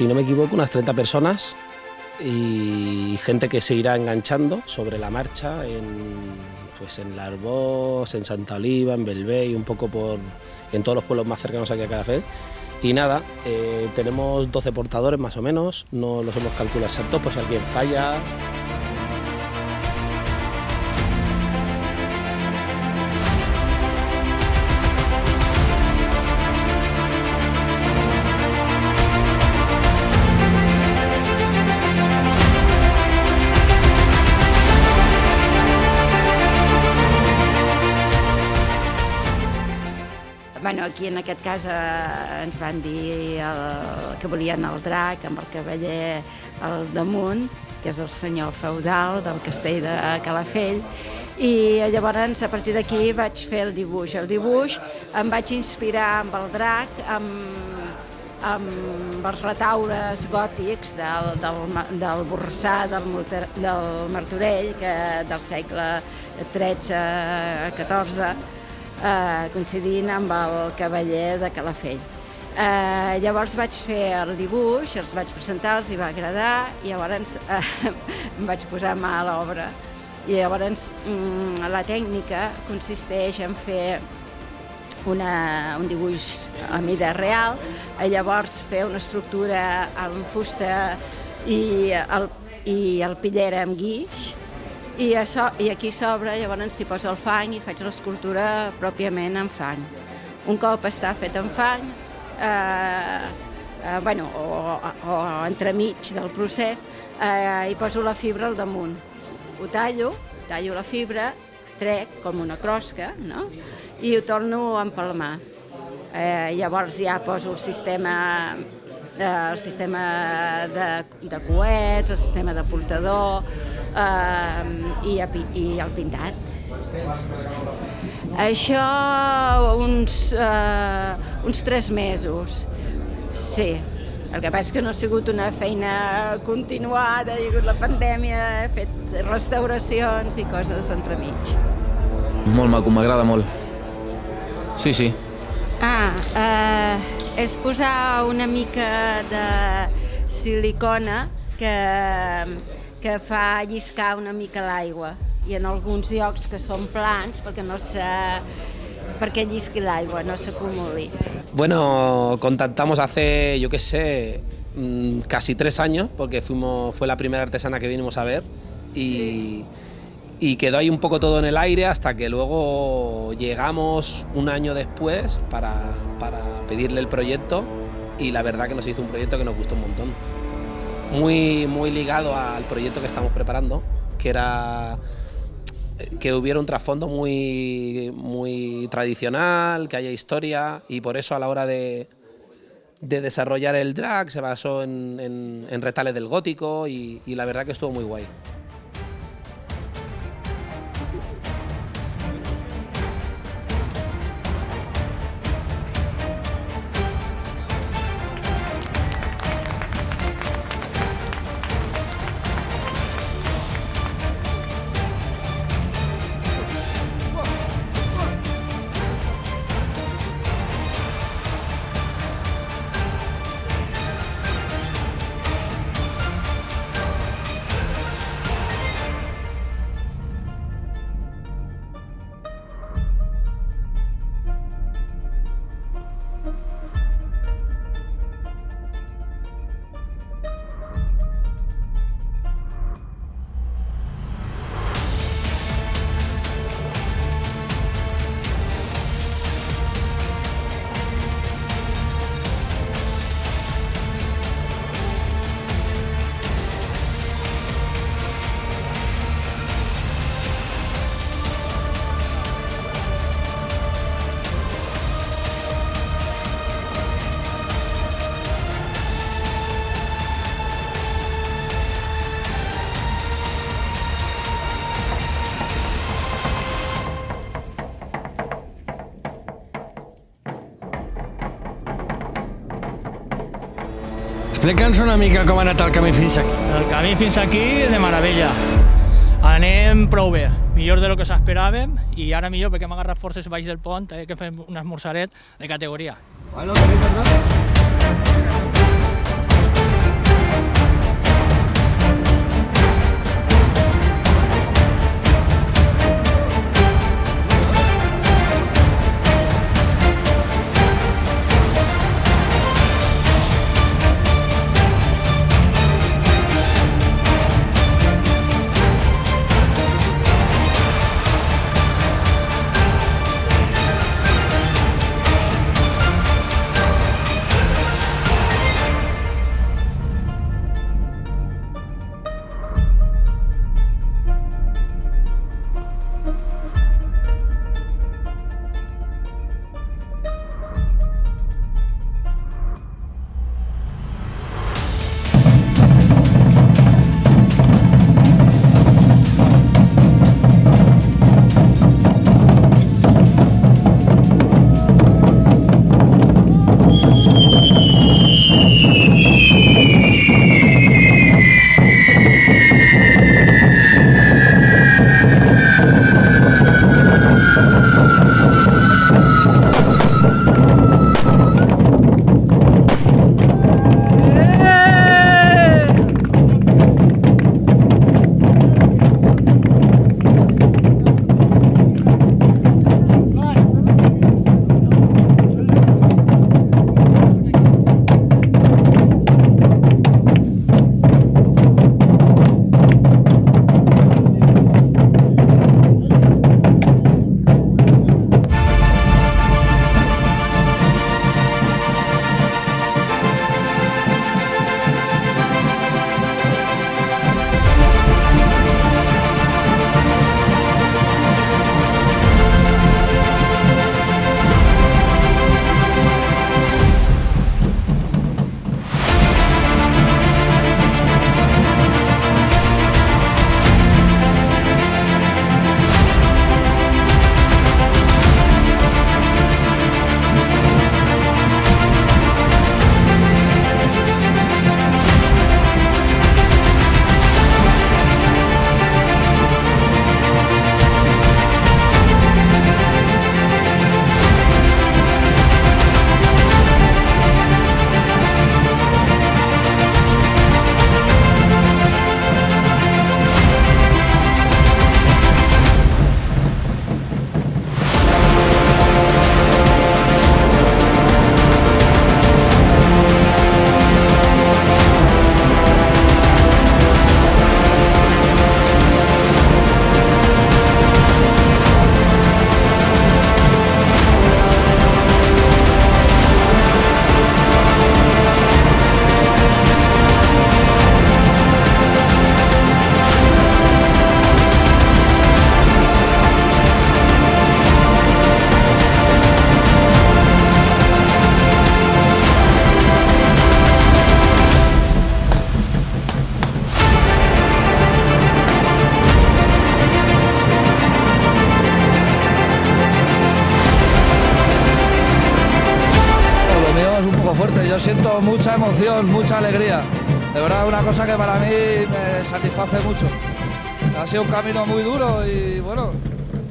si no me equivoco, unas 30 personas y gente que se irá enganchando sobre la marcha en L'Arboç, en Santa Oliva, en Bellvei, un poco en todos los pueblos más cercanos aquí a Calafell. Y nada, tenemos 12 portadores más o menos, no los hemos calculado exactos, pues si alguien falla. Bueno, aquí en aquest cas ens van dir que volien el drac amb el cavaller al damunt, que és el senyor feudal del castell de Calafell, i llavors a partir d'aquí vaig fer el dibuix. El dibuix em vaig inspirar amb el drac, amb els retaures gòtics del Borrassà, del Martorell, del segle XIII-XIV, coincidint amb el cavaller de Calafell. Llavors vaig fer el dibuix, els vaig presentar, els hi va agradar i llavors em vaig posar mà a l'obra. I llavors la tècnica consisteix en fer un dibuix a mida real, llavors fer una estructura amb fusta i el pillera amb guix, i aquí sobre llavors s'hi posa el fang i faig l'escultura pròpiament en fang. Un cop està fet en fang, o entremig del procés, hi poso la fibra al damunt. Ho tallo la fibra, trec com una closca, no? I ho torno a empalmar. Llavors ja poso el sistema de coets, el sistema de portador i el pintat. Això uns 3 mesos, sí. El que passa és que no ha sigut una feina continuada, hi ha hagut la pandèmia, he fet restauracions i coses entremig. Molt maco, m'agrada molt. Sí, sí. És posar una mica de silicona que fa lliscar una mica l'aigua, i en alguns llocs que són plans perquè llisqui l'aigua, no s'acumuli. Bueno, contactamos hace, yo qué sé, casi 3 años, porque fue la primera artesana que vinimos a ver y quedó ahí un poco todo en el aire hasta que luego llegamos un año después para pedirle el proyecto, y la verdad que nos hizo un proyecto que nos gustó un montón. Muy, muy ligado al proyecto que estamos preparando, que era que hubiera un trasfondo muy, muy tradicional, que haya historia, y por eso a la hora de desarrollar el drag se basó en retales del gótico y la verdad que estuvo muy guay. Explica'ns una mica com ha anat el camí fins aquí. El camí fins aquí, de meravella. Anem prou bé, millor de lo que s'esperàvem, i ara millor perquè hem agarrat forces baix del pont, que fem un esmorzaret de categoria. Bueno, siento mucha emoción, mucha alegría. De verdad, una cosa que para mí me satisface mucho. Ha sido un camino muy duro y bueno,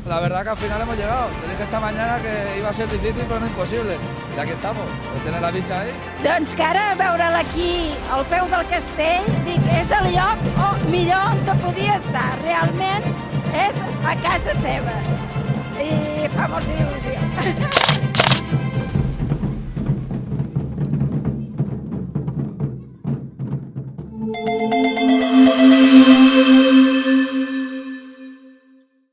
la verdad que al final hemos llegado. Te dije esta mañana que iba a ser difícil, però no impossible. I aquí estamos, tenen la bitxa ahí. Doncs que ara veure'l aquí, al peu del castell, dic, és el lloc millor on podia estar. Realment és a casa seva. I fa molta il·lusió.